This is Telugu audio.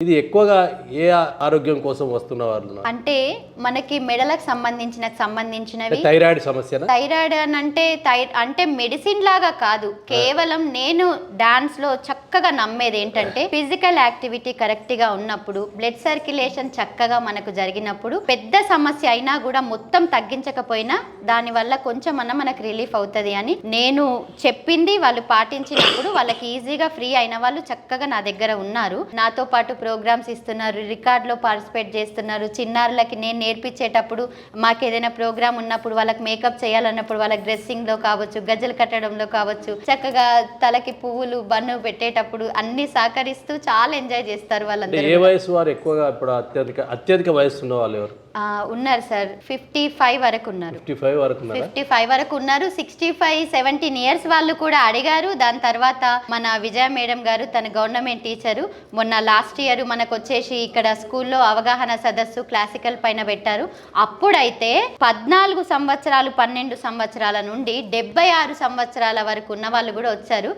ఇది ఎక్కువగా ఏ ఆరోగ్యం కోసం వస్తున్న వాళ్ళు? అంటే మనకి మెడలకు సంబంధించినవి థైరాయిడ్ సమస్య. థైరాయిడ్ అంటే మెడిసిన్ లాగా కాదు, కేవలం నేను డాన్స్ లో చక్కగా నమ్మేది ఏంటంటే ఫిజికల్ యాక్టివిటీ కరెక్ట్ గా ఉన్నప్పుడు, బ్లడ్ సర్క్యులేషన్ చక్కగా మనకు జరిగినప్పుడు, పెద్ద సమస్య అయినా కూడా మొత్తం తగ్గించకపోయినా దాని వల్ల కొంచెం మనకు రిలీఫ్ అవుతుంది అని నేను చెప్పింది వాళ్ళు పాటించినప్పుడు వాళ్ళకి ఈజీగా ఫ్రీ అయిన వాళ్ళు చక్కగా నా దగ్గర ఉన్నారు. నాతో పాటు ప్రోగ్రామ్స్ ఇస్తున్నారు, రికార్డులో పార్టిసిపేట్ చేస్తున్నారు. చిన్నారులకి నేను నేర్పించేటప్పుడు మాకు ఏదైనా ప్రోగ్రామ్ ఉన్నప్పుడు వాళ్ళకి మేకప్ చేయాలన్నప్పుడు వాళ్ళకి డ్రెస్సింగ్లో కావచ్చు, గజ్జలు కట్టడంలో కావచ్చు, చక్కగా తలకి పువ్వులు బన్ను పెట్టేటప్పుడు అన్ని సహకరిస్తూ చాలా ఎంజాయ్ చేస్తారు వాళ్ళందరూ. ఏ వయసు వారు ఎక్కువగా ఇప్పుడు అత్యధిక వయసు ఉన్న వాళ్ళు ఎవరు ఉన్నారు సార్? 55 వరకు ఉన్నారు. 55 వరకు ఉన్నారు. 65-17 ఇయర్స్ వాళ్ళు కూడా అడిగారు. దాని తర్వాత మన విజయ మేడం గారు, తన గవర్నమెంట్ టీచరు, మొన్న లాస్ట్ ఇయర్ మనకు వచ్చేసి ఇక్కడ స్కూల్లో అవగాహన సదస్సు క్లాసికల్ పైన పెట్టారు. అప్పుడైతే 14 సంవత్సరాలు 12 సంవత్సరాల నుండి 76 సంవత్సరాల వరకు ఉన్న వాళ్ళు కూడా వచ్చారు.